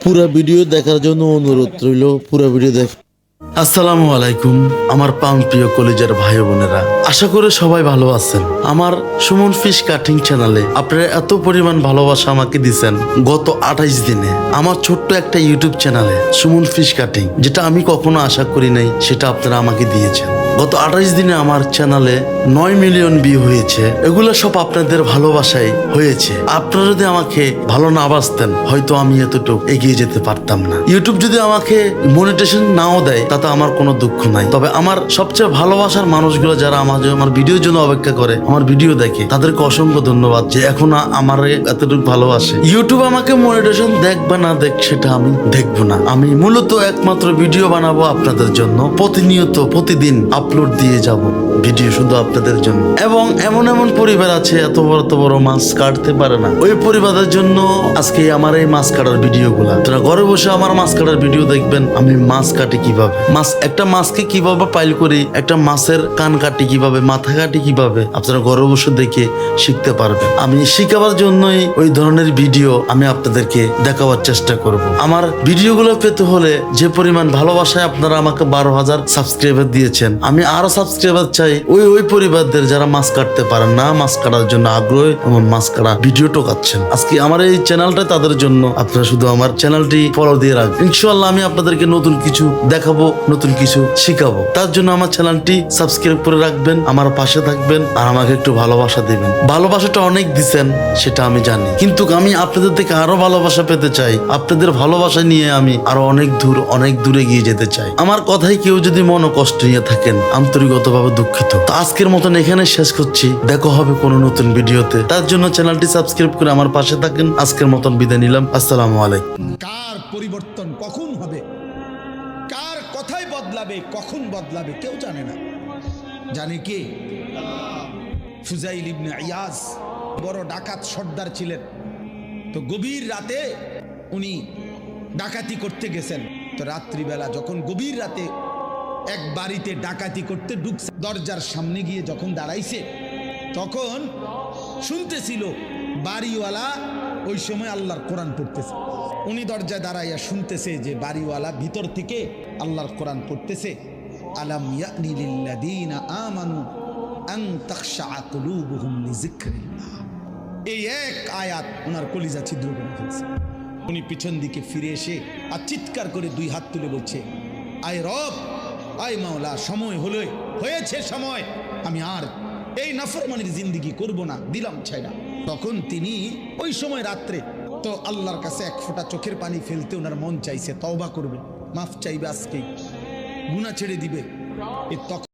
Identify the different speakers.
Speaker 1: পুরো ভিডিও দেখার জন্য অনুরোধ রইল, পুরো ভিডিও দেখ। আসসালামু আলাইকুম আমার প্রিয় কলেজের ভাই বোনেরা, আশা করি সবাই ভালো আছেন। আমার সুমন ফিশ কাটিং চ্যানেলে আপনারা এত পরিমাণ ভালোবাসা আমাকে দিচ্ছেন গত 28 দিনে। আমার ছোট্ট একটা ইউটিউব চ্যানেলে সুমন ফিশ কাটিং, যেটা আমি কখনো আশা করি নাই, সেটা আপনারা আমাকে দিয়েছেন। গত 28 দিনে আমার চ্যানেলে 9 মিলিয়ন ভিউ হয়েছে। এগুলো সব আপনাদের ভালোবাসায় হয়েছে। আপনারা যদি আমাকে ভালো না বাসতেন, হয়তো আমি এতটুকু এগিয়ে যেতে পারতাম না। ইউটিউব যদি আমাকে মনিটাইজেশন নাও দেয়, তাতে আমার কোনো দুঃখ নাই। তবে আমার সবচেয়ে ভালোবাসার মানুষগুলো যারা আমার ভিডিওর জন্য অপেক্ষা করে, আমার ভিডিও দেখে, তাদেরকে অসংখ্য ধন্যবাদ যে এখন আমার এতটুকু ভালোবাসে। ইউটিউব আমাকে মনিটাইজেশন দেখ বা না দেখ, সেটা আমি দেখবো না। আমি মূলত একমাত্র ভিডিও বানাবো আপনাদের জন্য, প্রতিনিয়ত প্রতিদিন আপলোড দিয়ে যাব ভিডিও শুধু আপনাদের জন্য। এবং এমন এমন পরিবার আছে এত বড় মাছ কাটতে পারে না, ওই পরিবারের জন্য আজকে আমার এই মাছ কাটার ভিডিও গুলা। আপনারা ঘরে বসে আমার মাছ কাটার ভিডিও দেখবেন, আমি মাছ কাটি কিভাবে, একটা মাছকে কিভাবে পাইল করি, একটা মাছের কান কাটি কিভাবে, মাথা কাটি কিভাবে, আপনারা ঘরে বসে দেখে শিখতে পারবেন। আমি শিখাবার জন্যই ওই ধরনের ভিডিও আমি আপনাদেরকে দেখাবার চেষ্টা করব। আমার ভিডিওগুলো পেতে হলে যে পরিমাণ ভালোবাসায় আপনারা আমাকে 12,000 সাবস্ক্রাইবার দিয়েছেন, আমি আরো সাবস্ক্রাইবার চাই ওই পরিবারদের যারা মাছ কাটতে পারেন না, মাছ কাটার জন্য আগ্রহী এবং মাছ কাটা ভিডিও টোকাচ্ছেন। আজকে আমার এই চ্যানেলটা তাদের জন্য। আপনারা শুধু আমার চ্যানেলটি ফলো দিয়ে রাখবেন। ইনশাআল্লাহ আমি আপনাদেরকে নতুন কিছু দেখাবো, নতুন কিছু শিখাবো। তার জন্য আমার চ্যানেলটি সাবস্ক্রাইব করে রাখবেন, আমার পাশে থাকবেন, আর আমাকে একটু ভালোবাসা দিবেন। ভালোবাসাটা অনেক দিচ্ছেন সেটা আমি জানি, কিন্তু আমি আপনাদের থেকে আরো ভালোবাসা পেতে চাই। আপনাদের ভালোবাসা নিয়ে আমি আরো অনেক দূরে গিয়ে যেতে চাই। আমার কথাই কেউ যদি মনে কষ্ট নিয়ে থাকেন, আন্তরিকভাবে দুঃখিত। তো আজকের মতন এখানে শেষ করছি, দেখা হবে কোনো নতুন ভিডিওতে। তার জন্য চ্যানেলটি সাবস্ক্রাইব করে আমার পাশে থাকেন। আজকের মতন বিদায় নিলাম। আসসালামু আলাইকুম।
Speaker 2: কার পরিবর্তন কখন হবে, কার কথাই বদলাবে, কখন বদলাবে কেউ জানে না। জানে কে? ফুজাইল ইবনে ইয়াজ বড় ডাকাত সর্দার ছিলেন। তো গভীর রাতে উনি ডাকাতি করতে গেছেন। তো রাত্রিবেলা যখন গভীর রাতে এক বাড়িতে ডাকাতি করতে ঢুকছে, দরজার সামনে গিয়ে যখন দাঁড়াইছে, তখন শুনতেছিল বাড়িওয়ালা ওই সময় আল্লাহর কোরআন পড়তেছে। উনি দরজায় দাঁড়াইয়া শুনতেছে যে বাড়িওয়ালা ভিতর থেকে আল্লাহর কোরআন পড়তেছে, আলাম ইয়ানি লিল্লাযীনা আমানু আন তাখশা কুলুবুহুম লিযিকরিল্লাহ। এই এক আয়াত ওনার কলিজা ছিদ্র করে ফেলছে। উনি পিছন দিকে ফিরে এসে আর চিৎকার করে দুই হাত তুলে বলছে, আয় রব, আয় মাওলা, সময় হয়েছে সময়, আমি আর এই নাফরমানির জিন্দেগি করব না, দিলাম ছাইড়া। তখন তিনি ওই সময় রাত্রে তো আল্লাহর কাছে এক ফোঁটা চোখের পানি ফেলতে ওনার মন চাইছে, তওবা করবে, মাফ চাইবে, আজকে গুনাহ ছেড়ে দিবে।